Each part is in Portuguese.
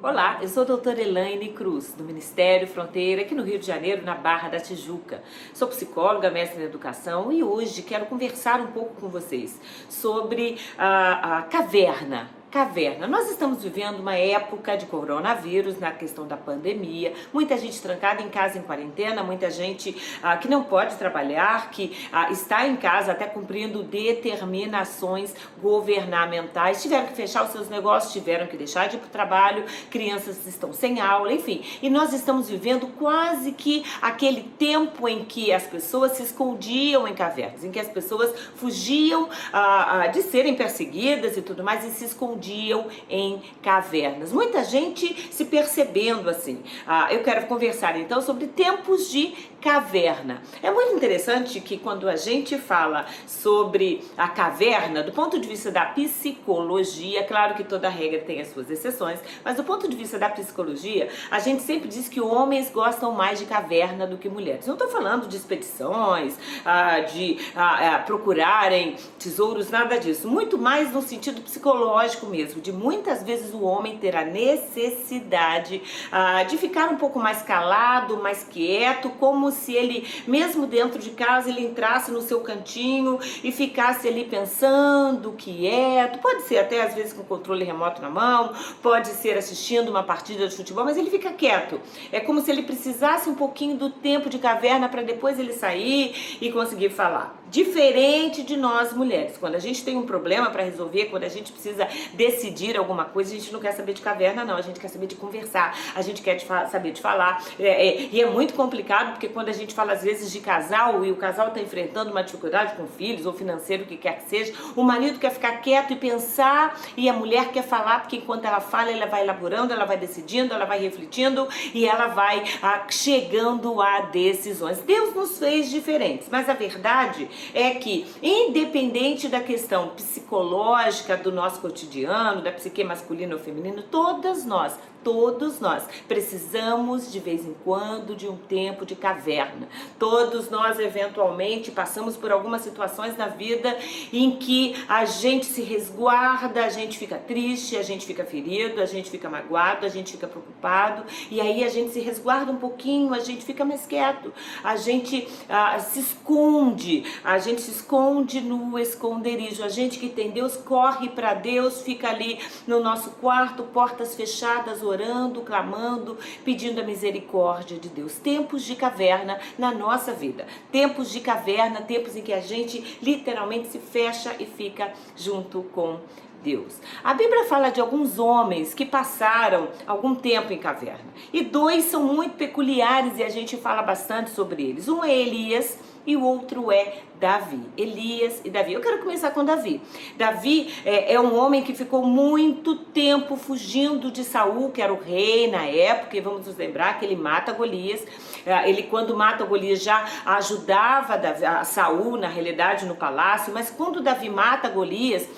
Olá, eu sou a doutora Elaine Cruz, do Ministério Fronteira, aqui no Rio de Janeiro, na Barra da Tijuca. Sou psicóloga, mestre em educação e hoje quero conversar um pouco com vocês sobre a caverna. Nós estamos vivendo uma época de coronavírus, na questão da pandemia, muita gente trancada em casa em quarentena, muita gente que não pode trabalhar, que está em casa até cumprindo determinações governamentais, tiveram que fechar os seus negócios, tiveram que deixar de ir para o trabalho, crianças estão sem aula, enfim. E nós estamos vivendo quase que aquele tempo em que as pessoas se escondiam em cavernas, em que as pessoas fugiam de serem perseguidas e tudo mais e se escondiam em cavernas. Muita gente se percebendo assim. Eu quero conversar então sobre tempos de caverna. É muito interessante que quando a gente fala sobre a caverna, do ponto de vista da psicologia, claro que toda regra tem as suas exceções, mas do ponto de vista da psicologia, a gente sempre diz que homens gostam mais de caverna do que mulheres. Não estou falando de expedições, de procurarem tesouros, nada disso. Muito mais no sentido psicológico mesmo, de muitas vezes o homem ter a necessidade de ficar um pouco mais calado, mais quieto, como se ele, mesmo dentro de casa, ele entrasse no seu cantinho e ficasse ali pensando, quieto. Pode ser até às vezes com o controle remoto na mão, pode ser assistindo uma partida de futebol, mas ele fica quieto. É como se ele precisasse um pouquinho do tempo de caverna para depois ele sair e conseguir falar. Diferente de nós mulheres, quando a gente tem um problema para resolver, quando a gente precisa decidir alguma coisa, a gente não quer saber de caverna não, a gente quer saber de conversar, a gente quer saber de falar, e é muito complicado porque quando a gente fala às vezes de casal e o casal está enfrentando uma dificuldade com filhos ou financeiro, o que quer que seja, o marido quer ficar quieto e pensar e a mulher quer falar, porque enquanto ela fala, ela vai elaborando, ela vai decidindo, ela vai refletindo e ela vai chegando a decisões. Deus nos fez diferentes, mas a verdade é que, independente da questão psicológica do nosso cotidiano, da psique masculina ou feminina, todos nós precisamos de vez em quando de um tempo de caverna. Todos nós eventualmente passamos por algumas situações na vida em que a gente se resguarda, a gente fica triste, a gente fica ferido, a gente fica magoado, a gente fica preocupado e aí a gente se resguarda um pouquinho, a gente fica mais quieto, a gente se esconde no esconderijo. A gente que tem Deus corre para Deus, fica ali no nosso quarto, portas fechadas, orando, clamando, pedindo a misericórdia de Deus. Tempos de caverna na nossa vida. Tempos de caverna, tempos em que a gente literalmente se fecha e fica junto com Deus. A Bíblia fala de alguns homens que passaram algum tempo em caverna. E dois são muito peculiares e a gente fala bastante sobre eles. Um é Elias e o outro é Davi. Elias e Davi. Eu quero começar com Davi. Davi é um homem que ficou muito tempo fugindo de Saul, que era o rei na época, e vamos nos lembrar que ele mata Golias. Ele, quando mata Golias, já ajudava Saul, na realidade, no palácio, mas quando Davi mata Golias,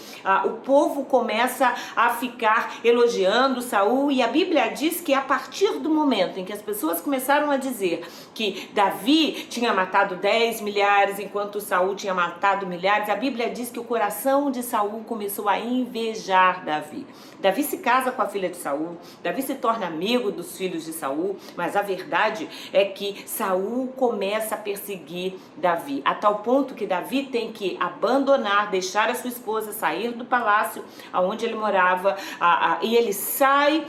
o povo começa a ficar elogiando Saul, e a Bíblia diz que a partir do momento em que as pessoas começaram a dizer que Davi tinha matado 10 milhares, enquanto Saul tinha matado milhares, a Bíblia diz que o coração de Saul começou a invejar Davi. Davi se casa com a filha de Saul, Davi se torna amigo dos filhos de Saul, mas a verdade é que Saul começa a perseguir Davi, a tal ponto que Davi tem que abandonar, deixar a sua esposa, sair do palácio onde ele morava, e ele sai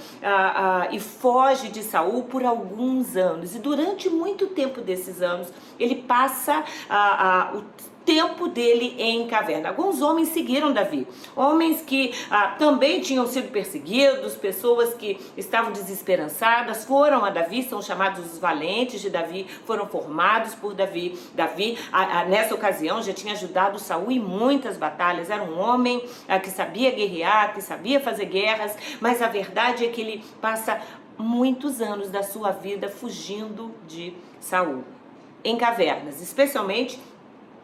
e foge de Saul por alguns anos, e durante muito tempo desses anos, ele passa o tempo dele em caverna. Alguns homens seguiram Davi, homens que também tinham sido perseguidos, pessoas que estavam desesperançadas, foram a Davi, são chamados os valentes de Davi, foram formados por Davi. Davi, nessa ocasião, já tinha ajudado Saul em muitas batalhas, era um homem que sabia guerrear, que sabia fazer guerras, mas a verdade é que ele passa muitos anos da sua vida fugindo de Saul, em cavernas, especialmente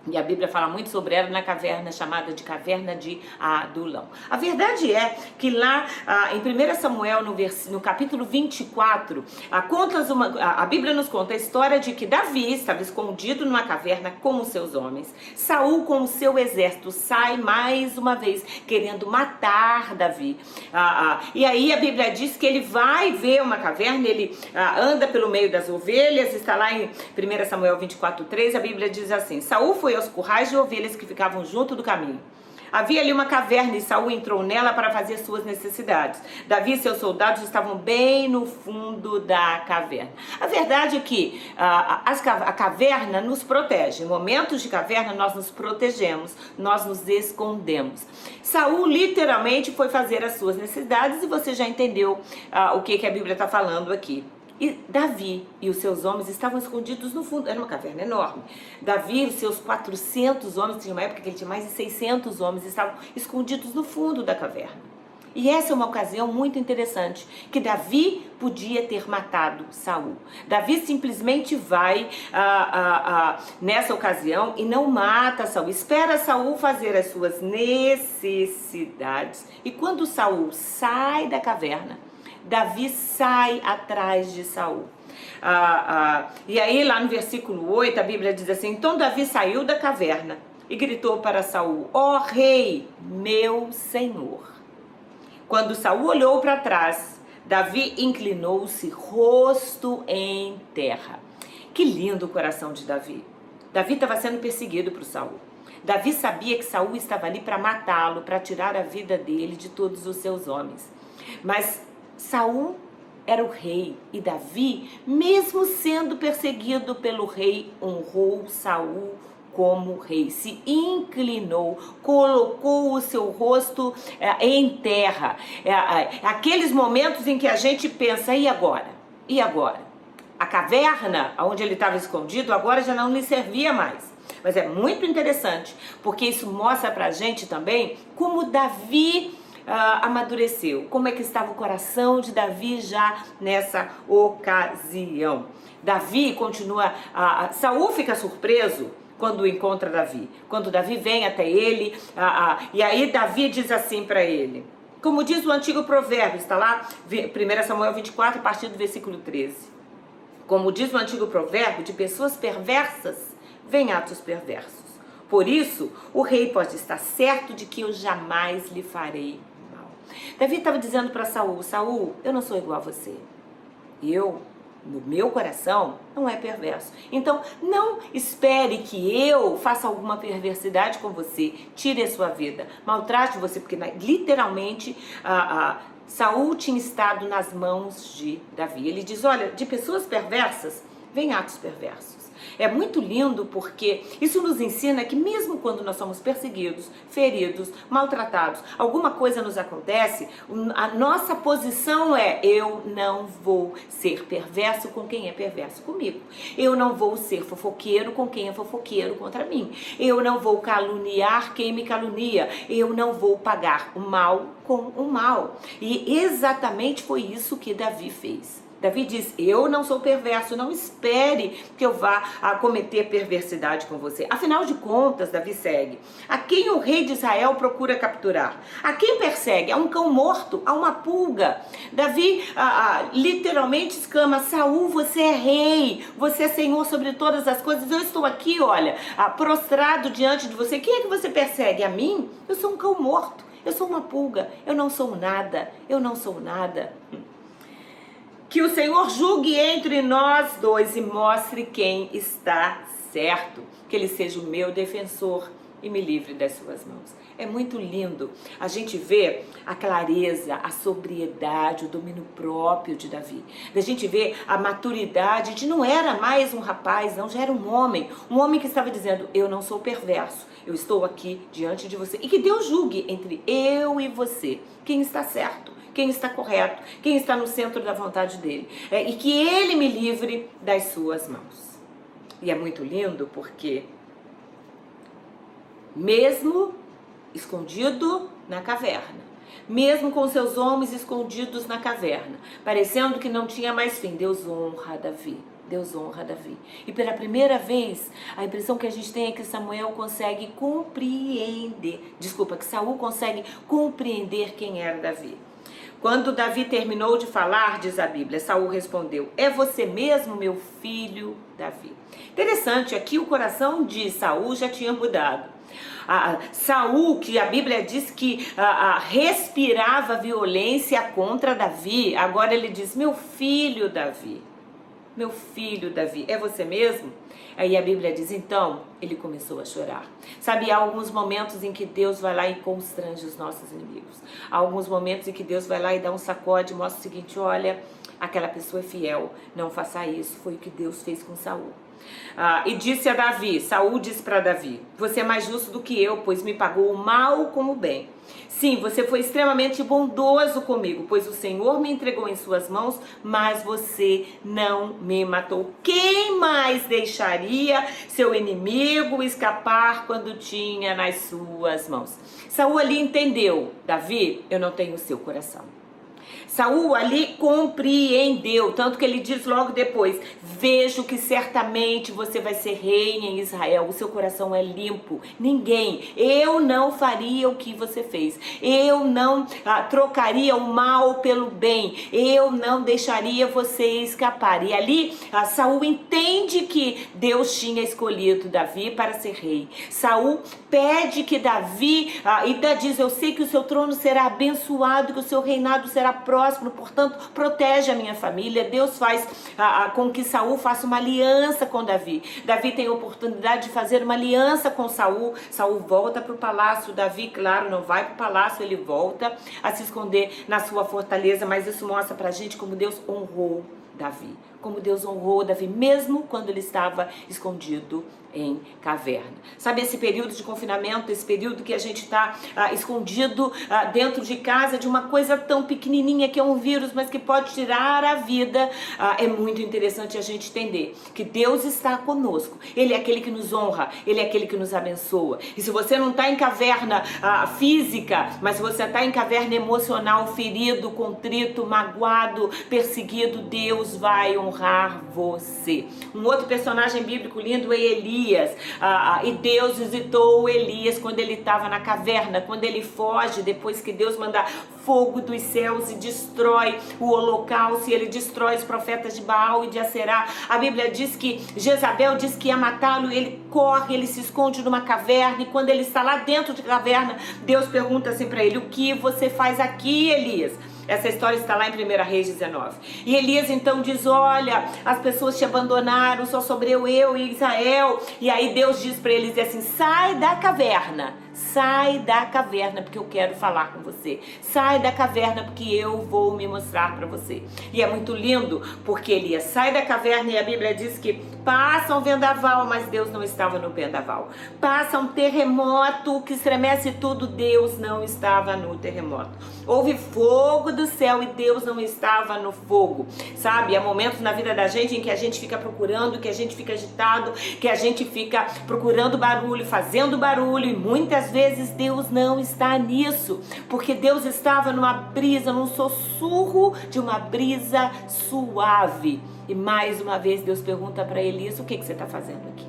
E a Bíblia fala muito sobre ela na caverna chamada de Caverna de Adulão. A verdade é que lá em 1 Samuel, no capítulo 24, a Bíblia nos conta a história de que Davi estava escondido numa caverna com os seus homens. Saul, com o seu exército, sai mais uma vez querendo matar Davi. E aí a Bíblia diz que ele vai ver uma caverna, ele anda pelo meio das ovelhas, está lá em 1 Samuel 24:3, a Bíblia diz assim: Saul foi aos currais de ovelhas que ficavam junto do caminho. Havia ali uma caverna e Saul entrou nela para fazer suas necessidades. Davi e seus soldados estavam bem no fundo da caverna. A verdade é que a caverna nos protege. Em momentos de caverna nós nos protegemos, nós nos escondemos. Saul literalmente foi fazer as suas necessidades e você já entendeu o que a Bíblia está falando aqui. E Davi e os seus homens estavam escondidos no fundo, era uma caverna enorme. Davi e os seus 400 homens, tinha uma época que ele tinha mais de 600 homens, estavam escondidos no fundo da caverna. E essa é uma ocasião muito interessante, que Davi podia ter matado Saul. Davi simplesmente vai nessa ocasião e não mata Saul, espera Saul fazer as suas necessidades. E quando Saul sai da caverna, Davi sai atrás de Saul. E aí lá no versículo 8 a Bíblia diz assim: então Davi saiu da caverna e gritou para Saul: ó rei, meu senhor. Quando Saul olhou para trás, Davi inclinou-se rosto em terra. Que lindo o coração de Davi. Davi estava sendo perseguido por Saul. Davi sabia que Saul estava ali para matá-lo, para tirar a vida dele, de todos os seus homens. Mas Saul era o rei e Davi, mesmo sendo perseguido pelo rei, honrou Saul como rei, se inclinou, colocou o seu rosto em terra. Aqueles momentos em que a gente pensa: e agora? E agora? A caverna onde ele estava escondido agora já não lhe servia mais. Mas é muito interessante, porque isso mostra pra gente também como Davi amadureceu, como é que estava o coração de Davi já nessa ocasião. Davi continua, Saul fica surpreso quando encontra Davi, quando Davi vem até ele, e aí Davi diz assim para ele, como diz o antigo provérbio, está lá, 1 Samuel 24, a partir do versículo 13. Como diz o antigo provérbio, de pessoas perversas vêm atos perversos. Por isso, o rei pode estar certo de que eu jamais lhe farei mal. Davi estava dizendo para Saul: Saul, eu não sou igual a você. No meu coração, não é perverso. Então, não espere que eu faça alguma perversidade com você, tire a sua vida, maltrate você, porque literalmente Saul tinha estado nas mãos de Davi. Ele diz: olha, de pessoas perversas, vem atos perversos. É muito lindo porque isso nos ensina que mesmo quando nós somos perseguidos, feridos, maltratados, alguma coisa nos acontece, a nossa posição é: eu não vou ser perverso com quem é perverso comigo. Eu não vou ser fofoqueiro com quem é fofoqueiro contra mim. Eu não vou caluniar quem me calunia. Eu não vou pagar o mal com o mal. E exatamente foi isso que Davi fez. Davi diz: eu não sou perverso, não espere que eu vá cometer perversidade com você. Afinal de contas, Davi segue: a quem o rei de Israel procura capturar? A quem persegue? A um cão morto? A uma pulga? Davi literalmente exclama: Saul, você é rei, você é senhor sobre todas as coisas, eu estou aqui, olha, prostrado diante de você. Quem é que você persegue? A mim? Eu sou um cão morto, eu sou uma pulga, eu não sou nada, eu não sou nada. Que o Senhor julgue entre nós dois e mostre quem está certo. Que Ele seja o meu defensor e me livre das suas mãos. É muito lindo a gente ver a clareza, a sobriedade, o domínio próprio de Davi. A gente vê a maturidade de não era mais um rapaz, não, já era um homem que estava dizendo: eu não sou perverso, eu estou aqui diante de você. E que Deus julgue entre eu e você quem está certo, quem está correto, quem está no centro da vontade dele. E que ele me livre das suas mãos. E é muito lindo porque, mesmo escondido na caverna, mesmo com seus homens escondidos na caverna, parecendo que não tinha mais fim, Deus honra Davi. Deus honra Davi. E pela primeira vez, a impressão que a gente tem é que Saul consegue compreender quem era Davi. Quando Davi terminou de falar, diz a Bíblia, Saul respondeu: é você mesmo, meu filho Davi? Interessante, aqui o coração de Saul já tinha mudado. Saul, que a Bíblia diz que respirava violência contra Davi, agora ele diz: meu filho Davi, é você mesmo? Aí a Bíblia diz, então, ele começou a chorar. Sabe, há alguns momentos em que Deus vai lá e constrange os nossos inimigos. Há alguns momentos em que Deus vai lá e dá um sacode, mostra o seguinte: olha, aquela pessoa é fiel, não faça isso. Foi o que Deus fez com Saul. E disse a Davi, Saul disse para Davi: você é mais justo do que eu, pois me pagou o mal com o bem. Sim, você foi extremamente bondoso comigo, pois o Senhor me entregou em suas mãos, mas você não me matou. Quem mais deixaria seu inimigo escapar quando tinha nas suas mãos? Saul ali entendeu: Davi, eu não tenho o seu coração. Saul ali compreendeu, tanto que ele diz logo depois: vejo que certamente você vai ser rei em Israel, o seu coração é limpo. Eu não faria o que você fez, eu não trocaria o mal pelo bem, eu não deixaria você escapar. E ali Saul entende que Deus tinha escolhido Davi para ser rei. Saul pede que Davi, e diz: eu sei que o seu trono será abençoado, que o seu reinado será próspero, portanto, protege a minha família. Deus faz com que Saul faça uma aliança com Davi. Davi tem a oportunidade de fazer uma aliança com Saul. Saul volta para o palácio. Davi, claro, não vai para o palácio, ele volta a se esconder na sua fortaleza, mas isso mostra pra gente como Deus honrou Davi. Como Deus honrou Davi, mesmo quando ele estava escondido em caverna. Sabe, esse período de confinamento, esse período que a gente está escondido dentro de casa de uma coisa tão pequenininha que é um vírus, mas que pode tirar a vida, é muito interessante a gente entender que Deus está conosco. Ele é aquele que nos honra, Ele é aquele que nos abençoa. E se você não está em caverna física, mas você está em caverna emocional, ferido, contrito, magoado, perseguido, Deus vai honrar você. Um outro personagem bíblico lindo é Elias. E Deus visitou Elias quando ele estava na caverna, quando ele foge, depois que Deus manda fogo dos céus e destrói o holocausto, e ele destrói os profetas de Baal e de Aserá. A Bíblia diz que Jezabel diz que ia matá-lo, ele corre, ele se esconde numa caverna, e quando ele está lá dentro de caverna, Deus pergunta assim para ele: o que você faz aqui, Elias? Essa história está lá em 1 Reis 19. E Elias então diz: olha, as pessoas te abandonaram, só sobrou eu e Israel. E aí Deus diz para eles assim: sai da caverna, porque eu quero falar com você. Sai da caverna, porque eu vou me mostrar para você. E é muito lindo, porque Elias sai da caverna e a Bíblia diz que passa um vendaval, mas Deus não estava no vendaval. Passa um terremoto que estremece tudo, Deus não estava no terremoto. Houve fogo do céu e Deus não estava no fogo. Sabe, há momentos na vida da gente em que a gente fica procurando, que a gente fica agitado, que a gente fica procurando barulho, fazendo barulho, e muitas vezes Deus não está nisso, porque Deus estava numa brisa, num sussurro de uma brisa suave. E mais uma vez Deus pergunta para Elias: o que você está fazendo aqui?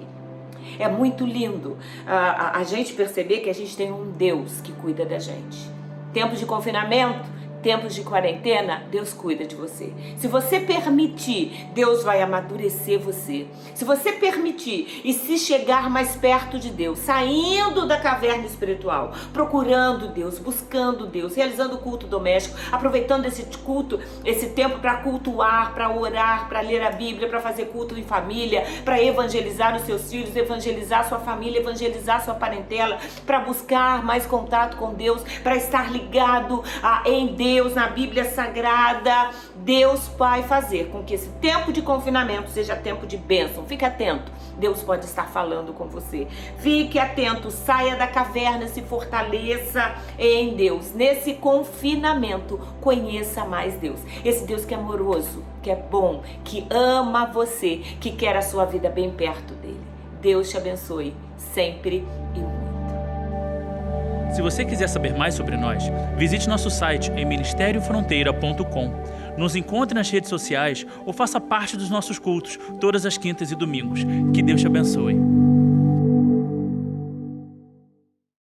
É muito lindo a gente perceber que a gente tem um Deus que cuida da gente. Tempos de confinamento, tempos de quarentena, Deus cuida de você. Se você permitir, Deus vai amadurecer você. Se você permitir e se chegar mais perto de Deus, saindo da caverna espiritual, procurando Deus, buscando Deus, realizando o culto doméstico, aproveitando esse culto, esse tempo para cultuar, para orar, para ler a Bíblia, para fazer culto em família, para evangelizar os seus filhos, evangelizar sua família, evangelizar sua parentela, para buscar mais contato com Deus, para estar ligado em Deus, na Bíblia Sagrada. Deus vai fazer com que esse tempo de confinamento seja tempo de bênção. Fique atento, Deus pode estar falando com você. Fique atento, saia da caverna, se fortaleça em Deus. Nesse confinamento, conheça mais Deus. Esse Deus que é amoroso, que é bom, que ama você, que quer a sua vida bem perto dele. Deus te abençoe sempre e muito. Se você quiser saber mais sobre nós, visite nosso site em ministeriofronteira.com. Nos encontre nas redes sociais ou faça parte dos nossos cultos todas as quintas e domingos. Que Deus te abençoe.